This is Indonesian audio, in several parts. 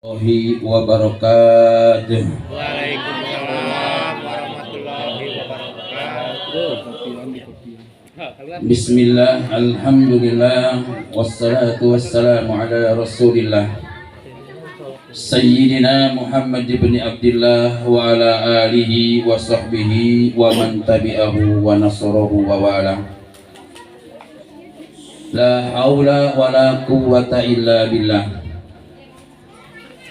Warahmatullahi wabarakatuh. Waalaikumsalam warahmatullahi wabarakatuh. Bismillah, alhamdulillah, wassalatu wassalamu ala rasulillah Sayyidina Muhammad ibn Abdullah wa ala alihi wa sahbihi wa man tabi'ahu wa nasarahu wa wala. La hawla wa la quwwata illa billah.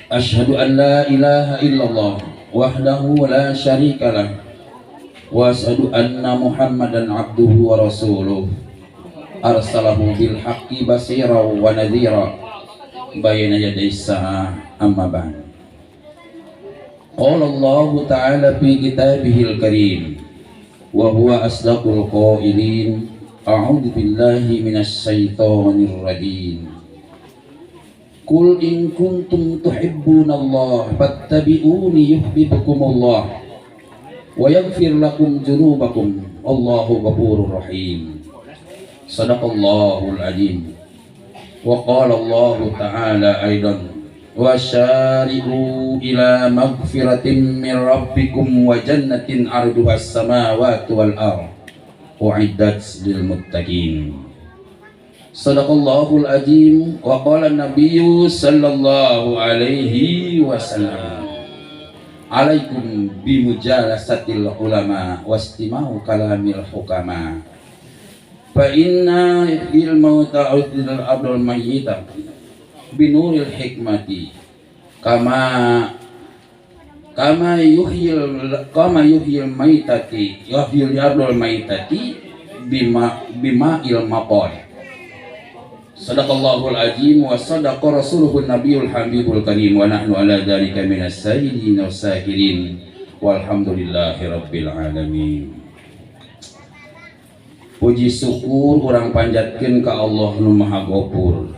Asyhadu an la ilaha illallah wahdahu la syarika lah wa asyhadu anna Muhammadan abduhu wa rasuluh arsalahu bil haqqi basira wa nadhira bayna yaday sa'ah amma ba'd. Qala Allah ta'ala fi kitabihil karim wa huwa asdaqul qailin a'udzu billahi minasy syaithanir rajim. Qul in kuntum tuhibbunallah fattabi'uni yuhibbukumullah wa yaghfir lakum dzunubakum wallahu ghafurur rahim. Shadaqallahul azim. Wa qala Allah ta'ala aidan wa syari'u ila maghfiratin min rabbikum wa jannatin 'arduhas samawati wal ardh u'iddat lil muttaqin. Sadaqallahul azim. Wa qala nabiyyu sallallahu alaihi wasallam alaikum bimujalasatil ulama wastima'u kalamil hukama fa inna ilmu ta'udil abdul mayyita binuril hikmati kama yuhyil maitati yuhyil abdul maitati bima ilmaqad. Sadaqallahul azim wa sadaqa rasuluhun nabiyul habibul karim wa nahnu ala dzalika minas sayyidin wasakirin walhamdulillahi rabbil alamin. Puji syukur urang panjatkeun ka Allah nu Maha Ghafur.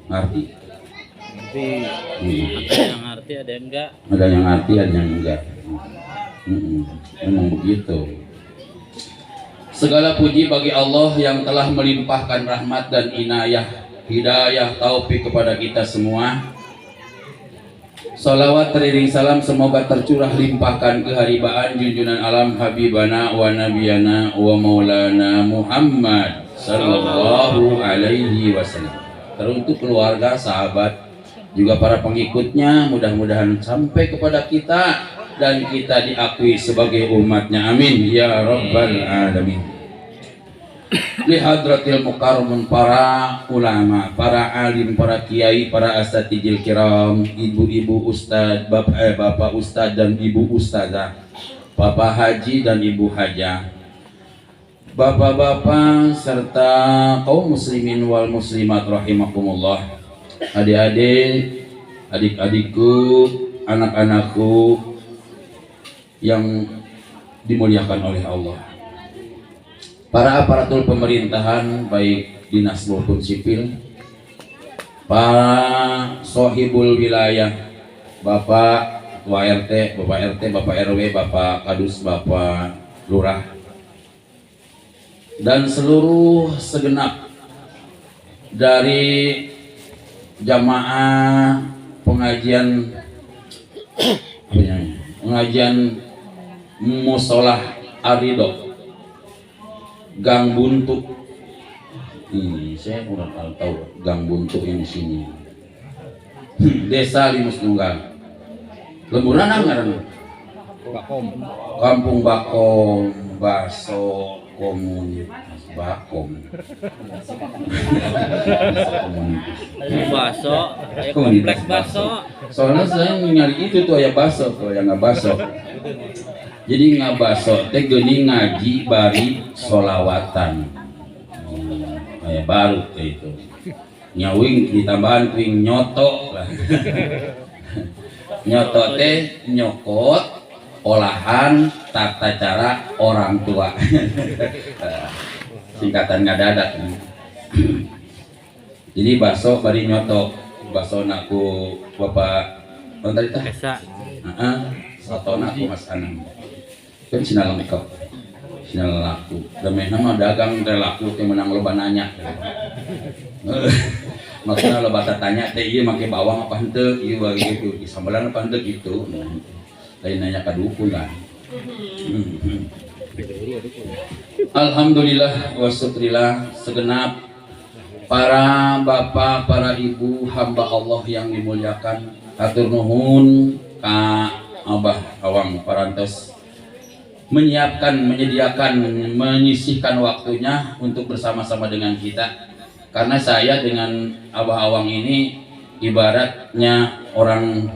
Ngerti? Ada yang ngerti, ada yang enggak. Ada yang ngerti, ada yang enggak. Memang begitu. Segala puji bagi Allah yang telah melimpahkan rahmat dan inayah, hidayah, taufik kepada kita semua. Salawat teriring salam semoga tercurah limpahkan keharibaan junjungan alam habibana wa nabiyana wa maulana Muhammad sallallahu alaihi wasallam. Teruntuk keluarga, sahabat, juga para pengikutnya, mudah-mudahan sampai kepada kita dan kita diakui sebagai umatnya, amin ya rabbal alamin. Lihadratil mukarramun, para ulama, para alim, para kiai, para asatidil kiram, ibu-ibu ustad, bapak ustad dan ibu ustadzah, bapak haji dan ibu hajah, bapak-bapak serta kaum muslimin wal muslimat rahimakumullah, adik-adik, adik-adikku, anak-anakku yang dimuliakan oleh Allah, para aparatur pemerintahan baik dinas maupun sipil, para sohibul wilayah, bapak ketua RT, bapak RW, bapak kadus, bapak lurah, dan seluruh segenap dari jamaah pengajian musolah Arido Gang Buntu. Ini saya kurang tahu Gang Buntu yang di sini. Desa Limus Nunggal. Lemburan ngaran. Kampung Bakom, Baso Komunitas Bakom. Baso, kompleks baso. Soalnya saya nyari itu tuh ya baso, tuh yang nggak baso. Jadi ngabaso teh geuning ngaji bari solawatan. Kayak baru teh itu. Nyawing ditambahan kuing nyoto. Nyoto teh nyokot olahan tata cara orang tua. Singkatan ngadadak. Jadi baso bari nyoto. Baso naku Bapak tadi teh. Esa. Soto naku Mas Anang. Kan cina lengkap, cina laku. Demi nama dagang teh laku teh menang loba nanya. Maksudnya lo bata tanya teh iya make bawang apa henteu ieu gitu di sambelan apa henteu gitu. Nah, lain nanya ka dukun kan. Alhamdulillah wa syukrillah segenap para bapak, para ibu, hamba Allah yang dimuliakan. Atur nuhun ka Abah Awang parantos menyediakan, menyisihkan waktunya untuk bersama-sama dengan kita. Karena saya dengan Abah Awang ini ibaratnya orang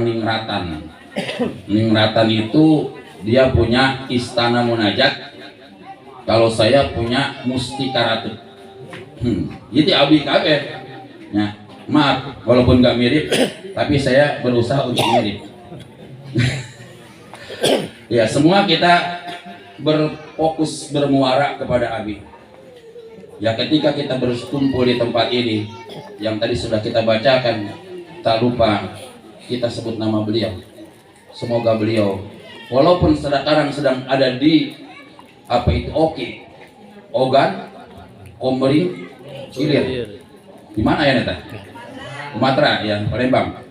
ningratan. Ningratan itu dia punya istana munajat, kalau saya punya mustika ratu. Jadi abi kabeh. Nah, maaf walaupun nggak mirip, tapi saya berusaha untuk mirip. Ya, semua kita berfokus bermuara kepada abi. Ya, ketika kita berkumpul di tempat ini yang tadi sudah kita bacakan, tak lupa kita sebut nama beliau. Semoga beliau walaupun sekarang sedang ada di apa itu Ogan, Komering, Ilir. Di mana ya Neta? Sumatera ya, Palembang.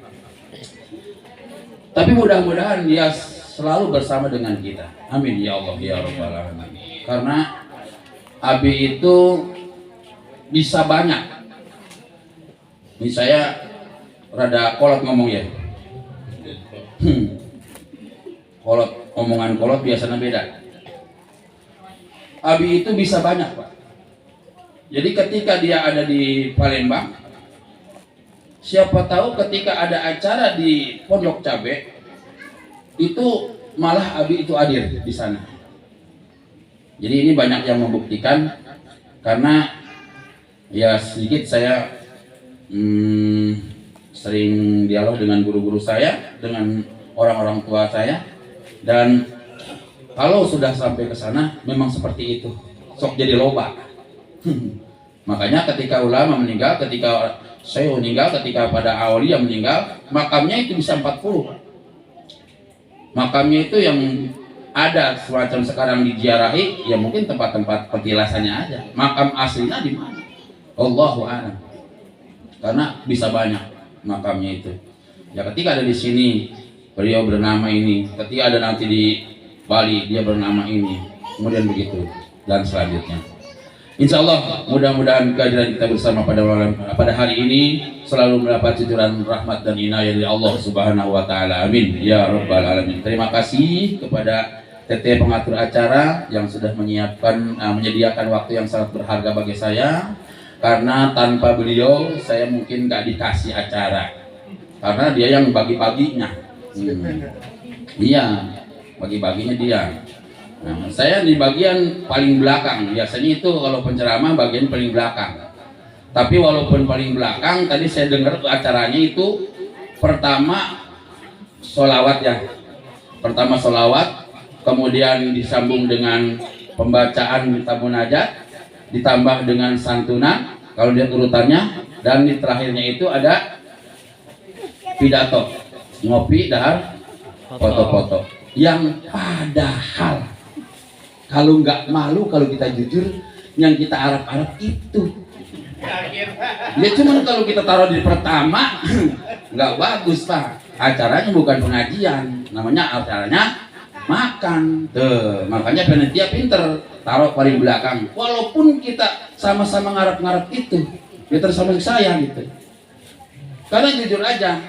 Tapi mudah-mudahan dia selalu bersama dengan kita. Amin ya Allah ya Rabbal alamin. Karena abi itu bisa banyak. Ini saya rada kolot ngomong ya. Omongan kolot biasanya beda. Abi itu bisa banyak, Pak. Jadi ketika dia ada di Palembang, siapa tahu ketika ada acara di Pondok Cabe, itu malah abi itu hadir di sana. Jadi ini banyak yang membuktikan, karena ya sedikit saya sering dialog dengan guru-guru saya, dengan orang-orang tua saya. Dan kalau sudah sampai ke sana memang seperti itu, sok jadi loba. Makanya ketika ulama meninggal, ketika saya meninggal, ketika pada awalnya meninggal, makamnya itu bisa 40. Makamnya itu yang ada semacam sekarang diziarahi, ya mungkin tempat-tempat petilasannya aja. Makam aslinya di mana? Allahu a'lam. Karena bisa banyak makamnya itu. Ya ketika ada di sini beliau bernama ini, ketika ada nanti di Bali dia bernama ini, kemudian begitu dan selanjutnya. Insya Allah mudah-mudahan kehadiran kita bersama pada hari ini selalu mendapat cucuran rahmat dan inayah dari Allah Subhanahu wa taala. Amin ya rabbal alamin. Terima kasih kepada TT pengatur acara yang sudah menyediakan waktu yang sangat berharga bagi saya, karena tanpa beliau saya mungkin gak dikasih acara, karena dia yang bagi-baginya. Iya, bagi-baginya dia. Nah, saya di bagian paling belakang. Biasanya itu kalau penceramah bagian paling belakang. Tapi walaupun paling belakang, tadi saya dengar acaranya itu pertama sholawat ya. Pertama sholawat, kemudian disambung dengan pembacaan kitab munajat, ditambah dengan santunan kalau dia urutannya, dan di terakhirnya itu ada pidato, ngopi, dahar, foto-foto. Yang padahal kalau nggak malu, kalau kita jujur, yang kita harap-harap itu ya cuman kalau kita taruh di pertama nggak bagus Pak. Acaranya bukan pengajian, namanya acaranya makan. Tuh, makanya panitia pinter taruh paling belakang. Walaupun kita sama-sama ngarep-ngarep itu, ya terus sama saya gitu. Karena jujur aja,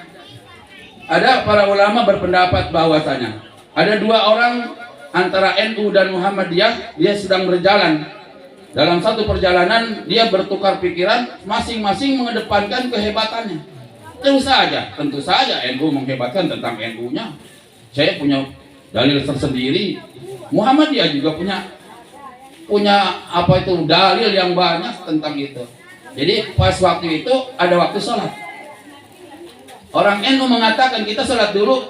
ada para ulama berpendapat bahwasanya ada dua orang antara NU dan Muhammadiyah, dia sedang berjalan. Dalam satu perjalanan dia bertukar pikiran, masing-masing mengedepankan kehebatannya. Tentu saja NU menghebatkan tentang NU-nya. Saya punya dalil tersendiri. Muhammadiyah juga punya apa itu dalil yang banyak tentang itu. Jadi pas waktu itu ada waktu sholat. Orang NU mengatakan kita sholat dulu,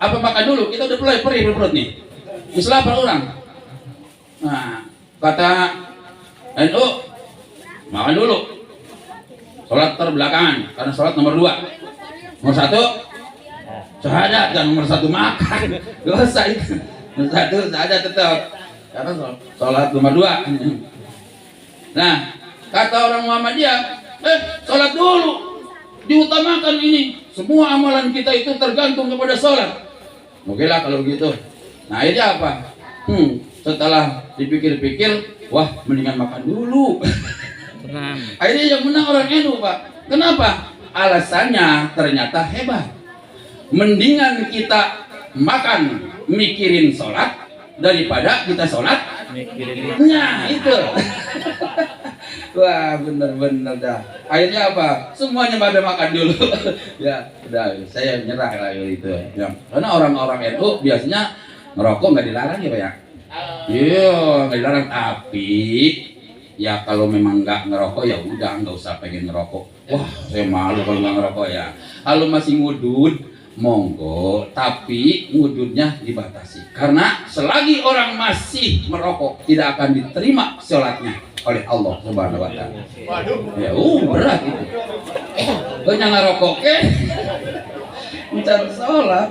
apa makan dulu? Kita udah mulai perih perut nih. Islam per orang. Nah, kata NU makan dulu. Sholat terbelakangan, karena sholat nomor 2. Nomor 1 syahadat, dan nomor 1 makan. Dosa itu. Nomor 1 syahadat tetap. Karena sholat nomor 2. Nah, Kata orang Muhammadiyah, sholat dulu, diutamakan ini. Semua amalan kita itu tergantung kepada sholat. Oke lah kalau begitu. Nah akhirnya apa? Setelah dipikir-pikir, wah mendingan makan dulu. Tenang. Akhirnya yang menang orang NU, Pak. Kenapa? Alasannya ternyata hebat. Mendingan kita makan mikirin sholat daripada kita sholat Mikirin nah itu. Wah bener-bener dah. Akhirnya apa? Semuanya pada makan dulu. Ya udah saya nyerah lah itu ya. Karena orang-orang NU biasanya ngerokok nggak dilarang ya Pak ya. Iya nggak dilarang, tapi ya kalau memang nggak ngerokok ya udah nggak usah pengen ngerokok. Wah saya malu kalau nggak ngerokok ya. Kalau masih ngudud monggo, tapi ngududnya dibatasi. Karena selagi orang masih merokok tidak akan diterima sholatnya oleh Allah Subhanahu Wa Taala. Ya berat itu. Kau jangan ngerokok ke? Mencari sholat.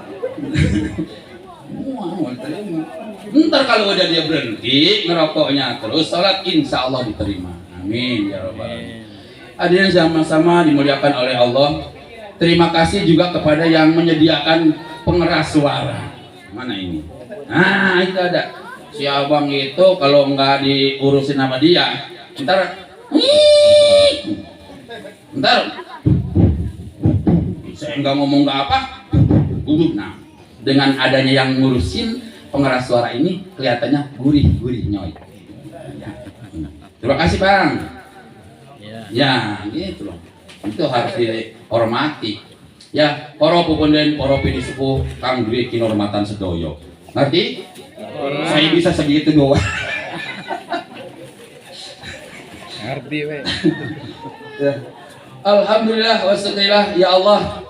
Ntar kalau udah dia berhenti ngerokoknya terus sholat insya Allah diterima. Amin ya rabbal alamin. Hadirin sama-sama dimuliakan oleh Allah. Terima kasih juga kepada yang menyediakan pengeras suara. Mana ini? Nah itu ada. Si abang itu kalau nggak diurusin sama dia, ntar saya nggak ngomong nggak apa. Nah dengan adanya yang ngurusin pengeras suara ini kelihatannya gurih nyoy. Terima kasih Bang. Ya gitu loh. Itu harus dihormati. Ya, para pupunden, para pinisepuh kang duwe kinurmatan sedoyo. Ngerti? Saya bisa segitu doang. Ngerti we. Ya. Alhamdulillah wasyukurillah ya Allah.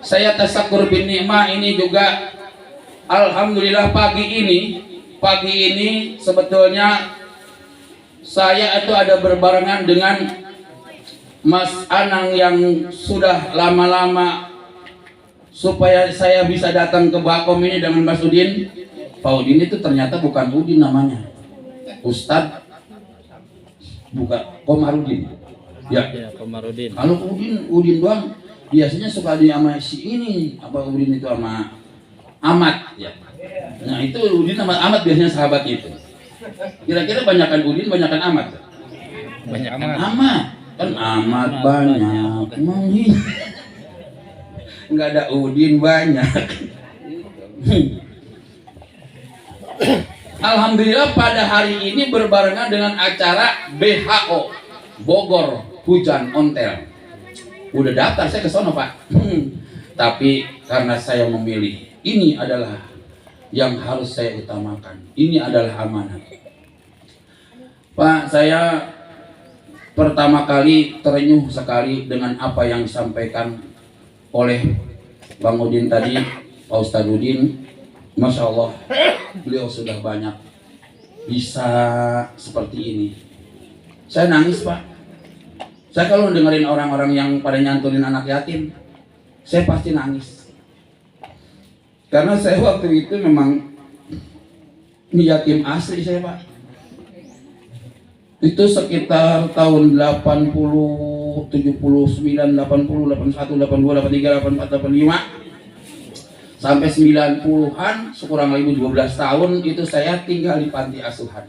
Saya tasakur bin nikmah ini juga alhamdulillah pagi ini sebetulnya saya itu ada berbarengan dengan Mas Anang yang sudah lama-lama supaya saya bisa datang ke Bakom ini dengan Mas Udin. Pak Udin itu ternyata bukan Udin namanya, Ustadz bukan Komarudin. Ya, Komarudin. kalau Udin doang biasanya suka di sama si ini apa Udin itu sama Ahmad ya. Nah itu Udin sama Ahmad biasanya sahabat itu. Kira-kira banyakan Udin banyakan Ahmad. Banyak Ahmad kan amat banyak nggak ada Udin banyak. Alhamdulillah pada hari ini berbarengan dengan acara BHO Bogor Hujan Ontel. Udah daftar saya ke sono Pak. Tapi karena saya memilih ini adalah yang harus saya utamakan, ini adalah amanat Pak. Saya pertama kali terenyuh sekali dengan apa yang disampaikan oleh Bang Udin tadi, Pak Ustadz Udin. Masya Allah, beliau sudah banyak bisa seperti ini. Saya nangis Pak. Saya kalau dengerin orang-orang yang pada nyantunin anak yatim, saya pasti nangis. Karena saya waktu itu memang yatim asli saya Pak. Itu sekitar tahun 80, 79, 80, 81, 82, 83, 84, 85 sampai 90-an, sekurang lebih 12 tahun itu saya tinggal di panti asuhan.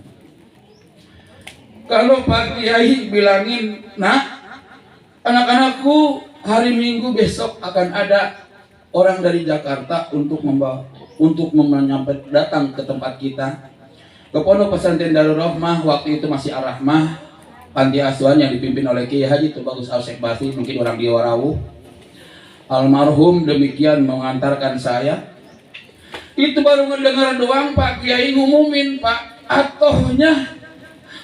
Kalau Pak Kiai bilangin, nah anak-anakku hari Minggu besok akan ada orang dari Jakarta untuk datang ke tempat kita ke Pondok Pesantren Darul Rahmah. Waktu itu masih Ar-Rahmah, panti asuhan yang dipimpin oleh Kiai Haji Tubagus Al-Syekh Basri, mungkin orang di Warawu. Almarhum demikian mengantarkan saya. Itu baru mendengar doang Pak Kiai ngumumin Pak, atohnya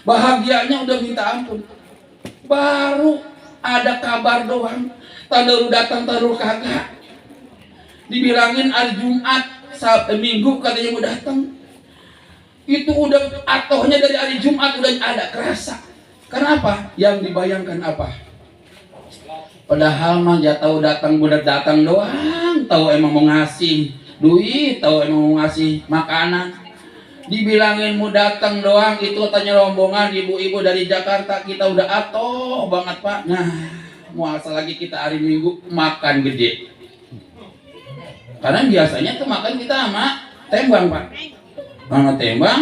bahagianya udah minta ampun. Baru ada kabar doang, tadarus datang tadarus kagak. Dibilangin hari Jumat, Sabtu Minggu katanya mau datang. Itu udah atohnya dari hari Jumat udah ada kerasa. Kenapa? Yang dibayangkan apa? Padahal mah ya tahu datang budak datang doang, tahu emang mau ngasih duit, tahu emang mau ngasih makanan. Dibilangin mau datang doang itu tanya rombongan ibu-ibu dari Jakarta, kita udah atoh banget Pak. Nah, mau asal lagi kita hari Minggu makan gede. Karena biasanya tuh makan kita sama tembang Pak. Sama tembang,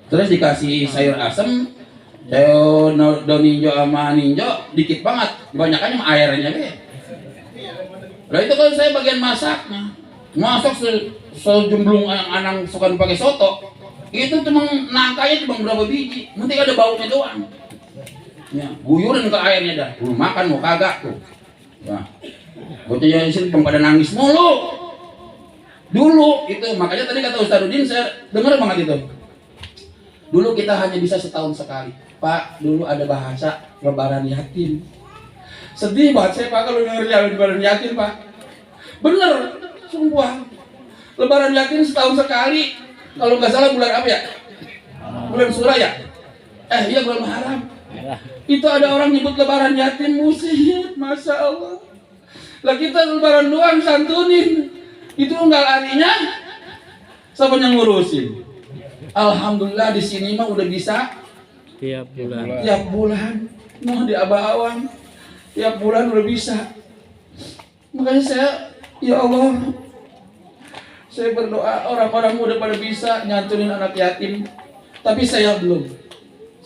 terus dikasih sayur asem, daun ninjo sama ninjo, dikit banget. Kebanyakan sama airnya deh. Lah itu kalau saya bagian masaknya, masak sejumblung anang suka pakai soto. Itu cuma nangkanya cuma berapa biji, nanti ada baunya doang. Ya, guyurin ke airnya dah. Belum makan mau kagak tuh. Ya. Bocah yang sini pada nangis mulu. Dulu itu makanya tadi kata Ustaz Udin saya dengar banget itu. Dulu kita hanya bisa setahun sekali. Pak, dulu ada bahasa lebaran yatim. Sedih banget saya Pak kalau denger lebaran yatim Pak. Bener, sumpah. Lebaran yatim setahun sekali. Kalau nggak salah bulan apa ya? Bulan Surah ya? Iya bulan Muharram. Itu ada orang nyebut lebaran yatim musik, Masya Allah. Lah kita lebaran doang santunin. Itu enggak larinya, siapa yang ngurusin? Alhamdulillah di sini mah udah bisa Tiap bulan. Tiap bulan. Mau di Abah-Awang. Tiap bulan udah bisa. Makanya saya, ya Allah, saya berdoa orang-orang udah pada bisa nyantunin anak yatim, tapi saya belum.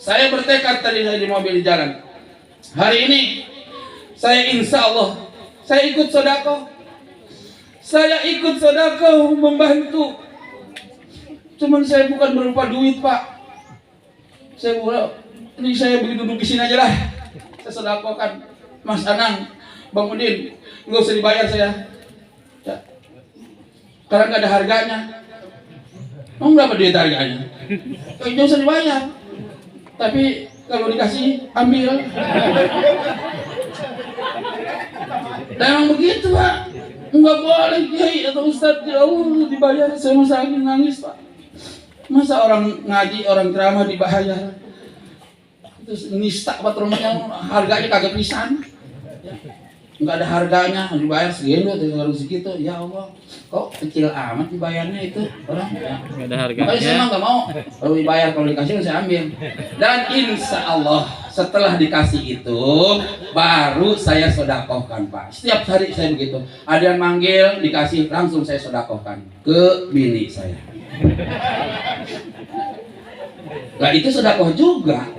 Saya bertekad tadi di mobil di jalan. Hari ini saya insya Allah saya ikut sedekah. Saya ikut sedekah membantu. Cuman saya bukan berupa duit Pak. Saya ini saya begitu duduk di sini aja lah. Saya sedekahkan Mas Anang, Bang Udin, nggak usah dibayar saya. Ya. Karena nggak ada harganya. Mau berapa duit harganya? Nggak usah dibayar. Tapi kalau dikasih, ambil. Dan emang begitu Pak. Nggak boleh Kiai atau Ustadz jauh dibayar. Saya masa lagi nangis Pak. Masa orang ngaji, orang ceramah dibayar. Terus nista patronnya harganya kagak pisan. Nggak ada harganya, dibayar segitu, harus segitu. Ya Allah, kok kecil amat dibayarnya itu orang. Nggak ada harganya. Makanya saya nggak mau kalau dibayar, kalau dikasih saya ambil. Dan insya Allah setelah dikasih itu baru saya sodakohkan Pak. Setiap hari saya begitu. Ada yang manggil dikasih langsung saya sodakohkan ke bini saya. Nah itu sodakoh juga.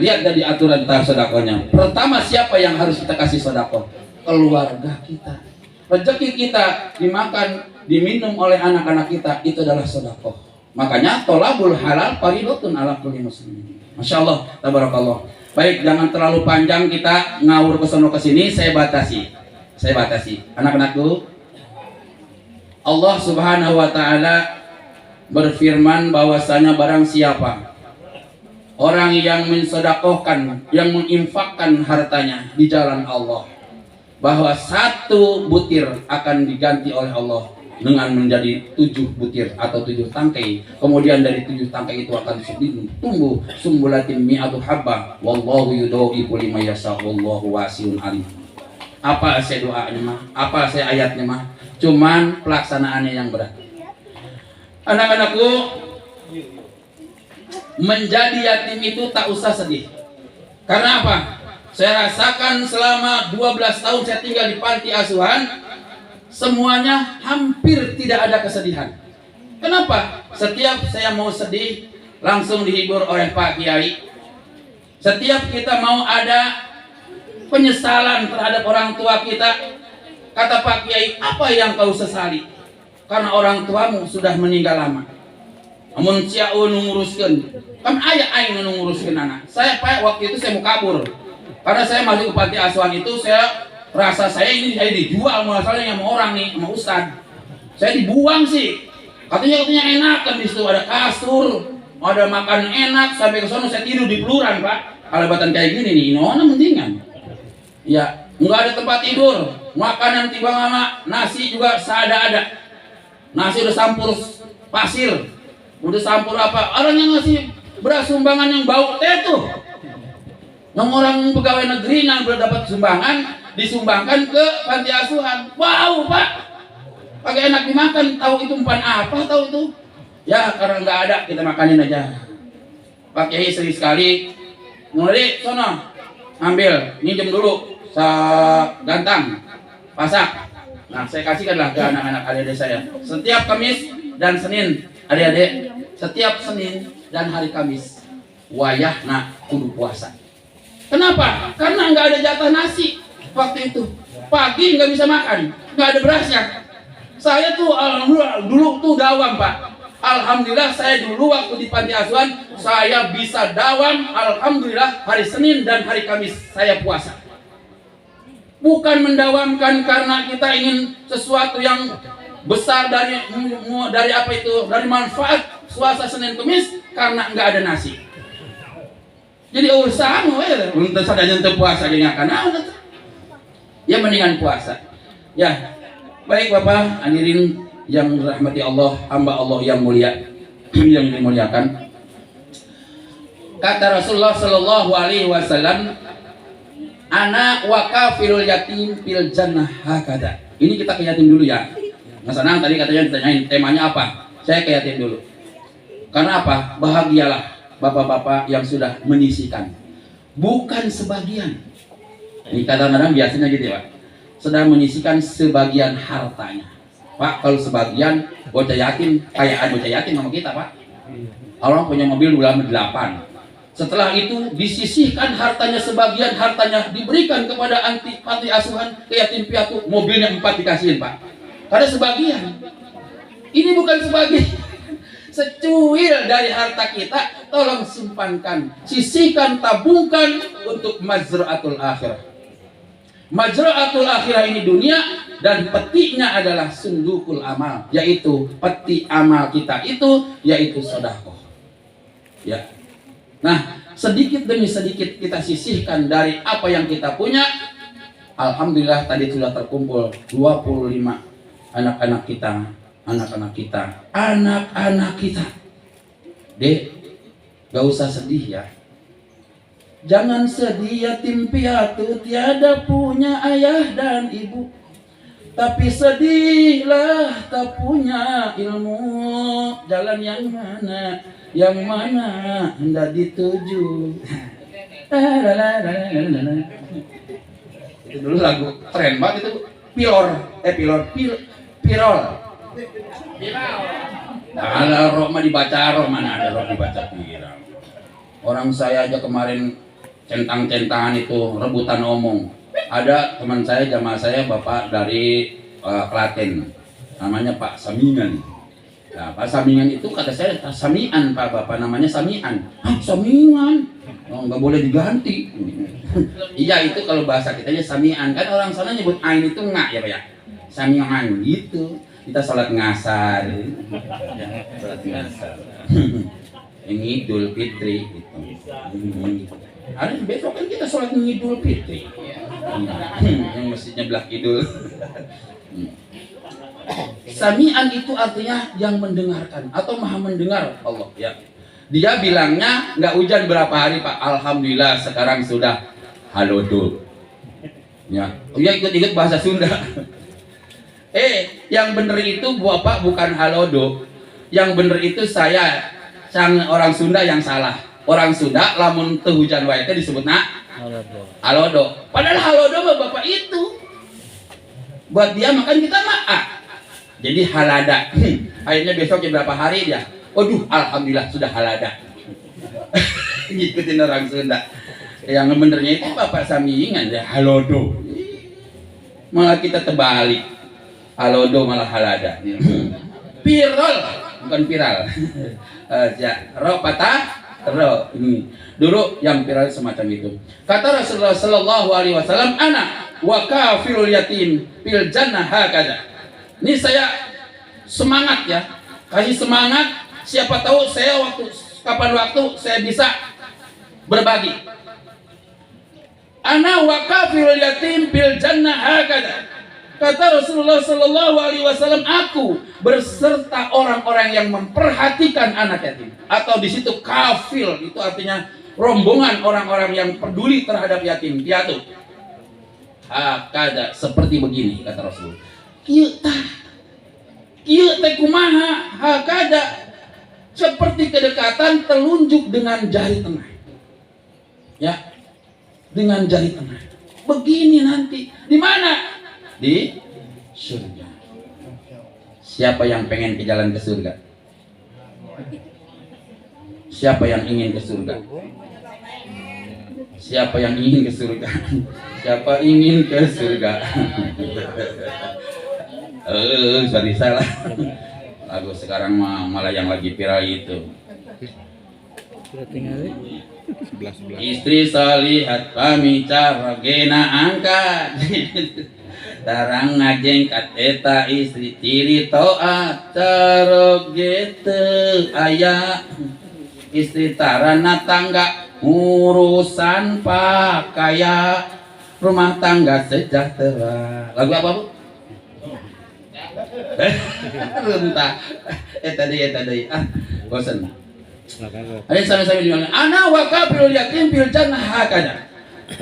Lihat dari aturan tentang sodakohnya. Pertama siapa yang harus kita kasih sodakoh? Keluarga kita. Rezeki kita dimakan, diminum oleh anak-anak kita itu adalah sodakoh. Makanya tolabul halal fardhun ala kulli muslimin. Masya Allah, tabarakallah. Baik, jangan terlalu panjang kita ngawur ke sono ke sini. Saya batasi. Anak-anakku, Allah Subhanahu wa taala berfirman bahwasanya barang siapa orang yang mensedekahkan, yang menginfakkan hartanya di jalan Allah, bahwa 1 butir akan diganti oleh Allah dengan menjadi 7 butir atau 7 tangkai. Kemudian dari 7 tangkai itu akan tumbuh sumbulatin mi'atu habba wallahu yudhi'u liman yasha wallahu wasi'un alim. Apa saya doanya mah? Apa saya ayatnya mah? Cuman pelaksanaannya yang berat. Anak-anakku, menjadi yatim itu tak usah sedih. Karena apa? Saya rasakan selama 12 tahun saya tinggal di panti asuhan, semuanya hampir tidak ada kesedihan. Kenapa? Setiap saya mau sedih, langsung dihibur oleh Pak Kiai. Setiap kita mau ada penyesalan terhadap orang tua kita, kata Pak Kiai, apa yang kau sesali? Karena orang tuamu sudah meninggal lama. Amun siau nguruskeun, kan aya aing nguruskeun anak. Saya Pak waktu itu saya mau kabur. Karena saya masuk ke panti asuhan itu saya rasa saya ini saya dijual masalahnya sama orang nih, sama Ustad. Saya dibuang sih. Katanya enak kan di situ ada kasur, ada makan enak, sampai ke sana saya tidur di peluran, Pak. Kalebatan kayak gini nih, nona mendingan. Ya, enggak ada tempat tidur. Makanan tiba lama, nasi juga seada-ada. Nasi udah sampur pasir, udah sampur apa? Orang yang ngasih beras sumbangan yang bau teh tuh, yang orang pegawai negeri yang udah dapat sumbangan disumbangkan ke panti asuhan. Wow Pak, pakai enak dimakan. Tahu itu umpan apa? Tahu itu? Ya karena nggak ada kita makanin aja. Pak Kiai sering sekali, mulai sono ambil, minjem dulu gantang, pasak. Nah saya kasihkanlah ke anak-anak adik-adik saya. Setiap Kamis dan Senin, adik-adik, setiap Senin dan hari Kamis, wayah nak kudu puasa. Kenapa? Karena nggak ada jatah nasi waktu itu. Pagi nggak bisa makan, nggak ada berasnya. Saya tuh alhamdulillah dulu tuh dawam Pak. Alhamdulillah saya dulu waktu di panti asuhan saya bisa dawam. Alhamdulillah hari Senin dan hari Kamis saya puasa. Bukan mendawamkan karena kita ingin sesuatu yang besar dari apa itu, dari manfaat puasa Senin Kamis karena nggak ada nasi. Jadi usaha untuk sadanya untuk puasa dia akan ya mendingan puasa. Ya baik Bapak hadirin yang dirahmati Allah, hamba Allah yang mulia, yang dimuliakan. Kata Rasulullah Shallallahu Alaihi Wasallam, anak wakafirul yatim fil jannah hakada. Ini kita ke yatim dulu ya. Mas Anang tadi katanya ditanyain temanya apa? Saya ke yatim dulu. Karena apa? Bahagialah bapak-bapak yang sudah menyisihkan, bukan sebagian. Ini kadang-kadang biasanya gitu ya Pak, sedang menyisihkan sebagian hartanya. Pak, kalau sebagian bocah yatim, kayak bocah yatim sama kita Pak. Orang punya mobil 8. Setelah itu disisihkan hartanya, sebagian hartanya diberikan kepada panti asuhan, ke yatim piatu, mobilnya 4 dikasihin Pak. Karena sebagian. Ini bukan sebagian. Secuil dari harta kita, tolong simpankan, sisihkan, tabungkan untuk mazra'atul akhirah. Mazra'atul akhirah ini dunia, dan petinya adalah sundukul amal, yaitu peti amal kita itu yaitu sedekah. Ya. Nah, sedikit demi sedikit kita sisihkan dari apa yang kita punya. Alhamdulillah tadi sudah terkumpul 25 anak-anak kita, anak-anak kita. Dek, gak usah sedih ya. Jangan sedih yatim piatu tiada punya ayah dan ibu. Tapi sedihlah tak punya ilmu, jalan yang mana hendak dituju. Itu dulu lagu keren banget itu. Pirol. Kalau roh mah dibaca roh, mana ada roh dibaca pirol. Orang saya aja kemarin centang-centangan itu rebutan omong. Ada teman saya, jamaah saya, bapak dari Klaten, namanya Pak Samingan. Nah, Pak Samingan itu kata saya Samian Pak, bapak namanya Samian. Samingan, nggak boleh diganti. Iya itu kalau bahasa kita aja Samian, kan orang sana nyebut ain itu nggak ya Pak ya. Samian gitu. Kita sholat ngasar, ya, sholat ngasar. Ini Idul Fitri gitu. Ada besok kan kita sholat Idul Fitri. Yang masjidnya Blak Idul. Sami'an itu artinya yang mendengarkan atau maha mendengar Allah ya. Dia bilangnya nggak hujan berapa hari Pak, alhamdulillah sekarang sudah halodo. Ya, dia ikut-ikut bahasa Sunda. Yang bener itu Bapak bukan halodo. Yang bener itu saya, orang Sunda yang salah. Orang Sunda lamun teu hujan wae teh disebutna halodo. Padahal halodo mah Bapak itu. Buat dia makan kita mah jadi halada. Akhirnya besoknya berapa hari dia? Waduh, alhamdulillah sudah halada. Ngikutin orang Sunda. Yang benernya itu Bapak Samingan ya halodo. Malah kita terbalik. Halodo malah halada. Pirol bukan viral. Ya, ro patah ro ini. Dulu yang viral semacam itu. Kata Rasulullah sallallahu alaihi wasallam, "Ana wa kafirul yatim fil jannah hakada." Ini saya semangat ya. Kasih semangat, siapa tahu saya kapan waktu saya bisa berbagi. Ana wa kafirul yatim fil jannah hakada. Kata Rasulullah sallallahu alaihi wasallam, aku berserta orang-orang yang memperhatikan anak yatim. Atau di situ kafil itu artinya rombongan orang-orang yang peduli terhadap yatim piatu. Hakada seperti begini kata Rasul. Kieu teh kumaha hakada seperti kedekatan telunjuk dengan jari tengah. Ya, dengan jari tengah. Begini nanti. Di mana? Di surga. Siapa yang pengen ke jalan ke surga? Siapa yang ingin ke surga? Siapa yang ingin ke surga? Siapa ingin ke surga? Sorry salah. Lagu sekarang malah yang lagi viral itu. Istri salihat pamicara gena angkat. Tarang ngajeng kateta istri tiri toat tarogete ayah. Istri tarana tangga urusan pakaya rumah tangga sejahtera. Lagu apa bu? Rentah. Tadi. Bosan. Ada sama-sama di mana? Ana wakafil yatim fil jannah hakada.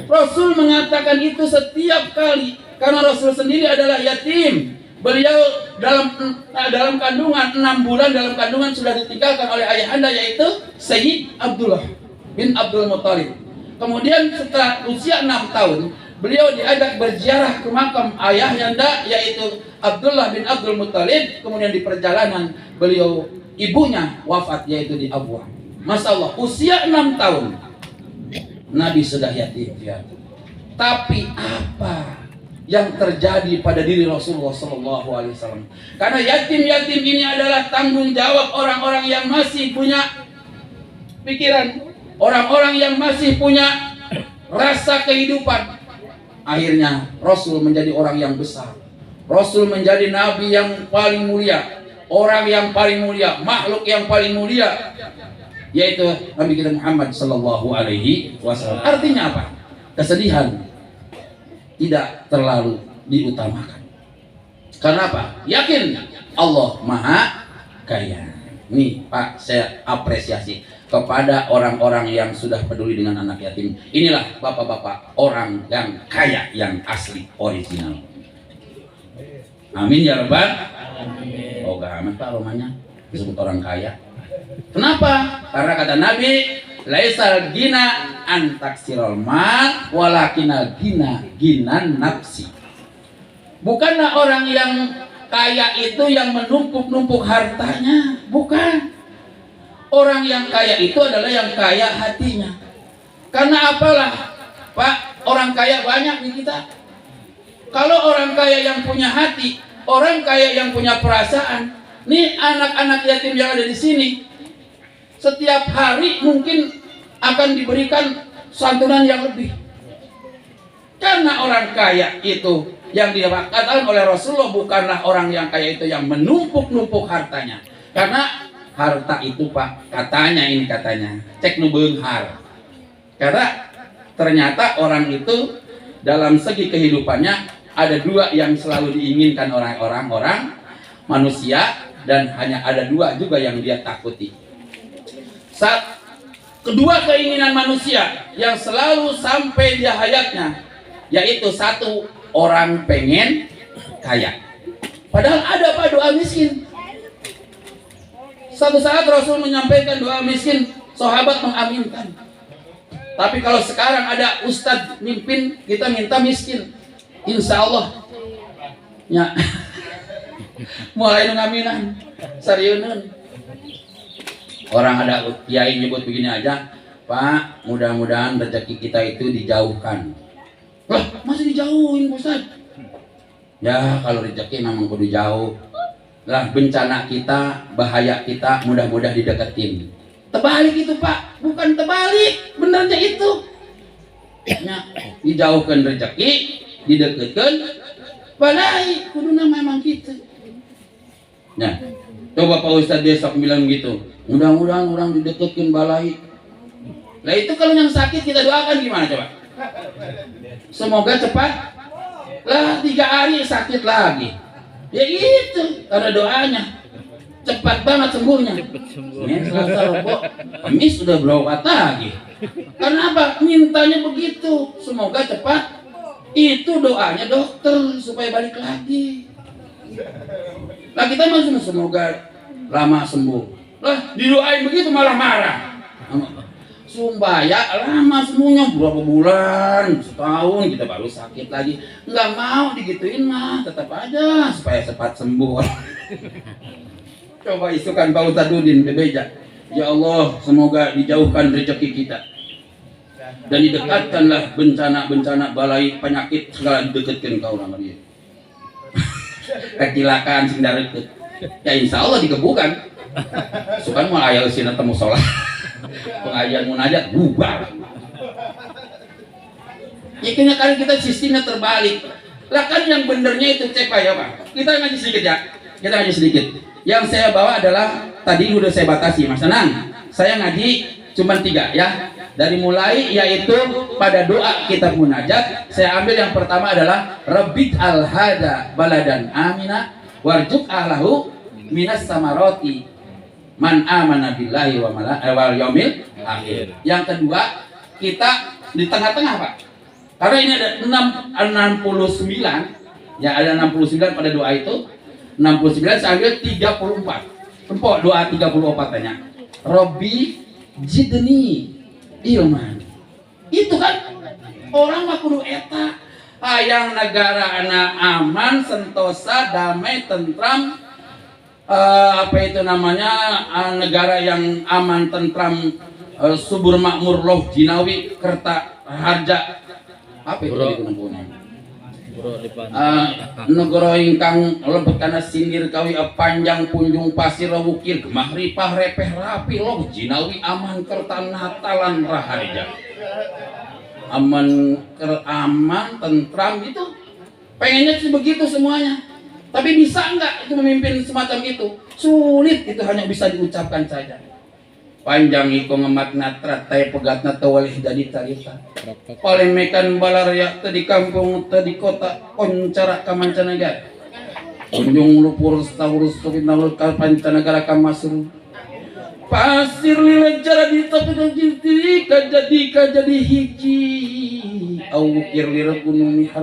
Rasul mengatakan itu setiap kali karena Rasul sendiri adalah yatim. Beliau dalam kandungan 6 bulan dalam kandungan sudah ditinggalkan oleh ayahanda yaitu Sayyid Abdullah bin Abdul Muttalib. Kemudian setelah usia 6 tahun beliau diajak berziarah ke makam ayahanda yaitu Abdullah bin Abdul Muttalib. Kemudian di perjalanan beliau ibunya wafat yaitu di Abwa. Masya Allah usia 6 tahun Nabi sudah yatim ya. Tapi apa yang terjadi pada diri Rasulullah SAW? Karena yatim-yatim ini adalah tanggung jawab orang-orang yang masih punya pikiran, orang-orang yang masih punya rasa kehidupan. Akhirnya Rasul menjadi orang yang besar. Rasul menjadi nabi yang paling mulia, orang yang paling mulia, makhluk yang paling mulia, yaitu Nabi kita Muhammad SAW. Artinya apa? Kesedihan tidak terlalu diutamakan. Karena apa? Yakin Allah Maha Kaya. Nih Pak, saya apresiasi kepada orang-orang yang sudah peduli dengan anak yatim. Inilah bapak-bapak orang yang kaya, yang asli, original. Amin ya Rabbal. Oh gak aman Pak romanya disebut orang kaya. Kenapa? Karena kata Nabi, laisal gina antaksirul mal walakinal ginan nafsi. Bukanlah orang yang kaya itu yang menumpuk-numpuk hartanya, bukan. Orang yang kaya itu adalah yang kaya hatinya. Karena apalah Pak, orang kaya banyak di kita. Kalau orang kaya yang punya hati, orang kaya yang punya perasaan, nih anak-anak yatim yang ada di sini, setiap hari mungkin akan diberikan santunan yang lebih. Karena orang kaya itu yang dikatakan oleh Rasulullah bukanlah orang yang kaya itu yang menumpuk-numpuk hartanya. Karena harta itu Pak, katanya cek nu beunghar. Karena ternyata orang itu dalam segi kehidupannya ada 2 yang selalu diinginkan orang manusia, dan hanya ada 2 juga yang dia takuti. Kedua keinginan manusia yang selalu sampai di hayatnya, yaitu 1, orang pengen kaya. Padahal ada Pak doa miskin. Satu saat Rasul menyampaikan doa miskin, sahabat mengaminkan. Tapi kalau sekarang ada ustadz mimpin, kita minta miskin, insya Allah ya mulai ngaminan seriunan. Orang ada kiai nyebut begini aja, Pak, mudah-mudahan rezeki kita itu dijauhkan. Lah, masih dijauhin Ustaz? Ya, kalau rezeki memang kudu jauh. Lah, bencana kita, bahaya kita, mudah-mudahan dideketin. Terbalik itu Pak, bukan terbalik, benernya itu. Ya, dijauhkan rezeki, dideketkan, balai, kuduna memang gitu. Nah, coba Pak Ustadz besok bilang gitu, mudah-mudahan orang dideketkan balai. Nah itu kalau yang sakit kita doakan gimana coba? Semoga cepat. Lah 3 hari sakit lagi. Ya gitu, karena doanya cepat banget sembuhnya. Ini Selasa Rabu, Kamis sudah berobat lagi. Karena apa? Mintanya begitu, semoga cepat. Itu doanya dokter supaya balik lagi. Nah kita masih semoga lama sembuh. Lah didoain begitu malah marah. Sumbaya lama semuanya berapa bulan, setahun kita baru sakit lagi. Nggak mau digituin mah, tetap aja supaya cepat sembuh. Coba isukan Pak Ustadz Udin ke beja. Ya Allah, semoga dijauhkan rezeki kita dan didekatkanlah bencana-bencana balai penyakit segala didekatkan kau nama dia. Kecelakaan sing dareket. Ya insya Allah dikebukan. Sukan mau ayal sini temu sholat. Pengajian munajat bubar. Ya kayaknya kali kita sistemnya terbalik. Lah kan yang benernya itu cek ya Pak. Kita ngaji sedikit ya. Kita ngaji sedikit. Yang saya bawa adalah tadi udah saya batasi Mas tenang. Saya ngaji cuma 3 ya. Dari mulai yaitu pada doa kita munajat, saya ambil yang pertama adalah Rabbik al-hada baladan amina warjuk ahlahu minas samaroti man amana billahi wal yaumil akhir. Yang kedua, kita di tengah-tengah Pak. Karena ini ada 69 ya, ada 69 pada doa itu. 69 saya ambil 34. Empok doa 34 tanya. Robbi jidni ilman. Itu kan orang mah kudu eta hayang negara anak aman, sentosa, damai, tentram, apa itu namanya, negara yang aman, tentram, subur, makmur, loh, jinawi, kerta, harja, apa itu negara ingkang lembut kana sindir kawi panjang punjung pasir wukir gemah ripah repeh rapi loh jinawi aman kerta natalan raharja aman tentram itu pengennya sih begitu semuanya, tapi bisa enggak itu memimpin semacam itu? Sulit, itu hanya bisa diucapkan saja. Panjang iko ngemat natrat tay pegatna tawalih jadi tarita palemekan balarya tadi kampung tadi kota koncara kamancanegara kunjung lupur staurus tukinawul kapancanegara kamasru pasir lilejar di tapi jadi hiji au kir lirat gunung miharun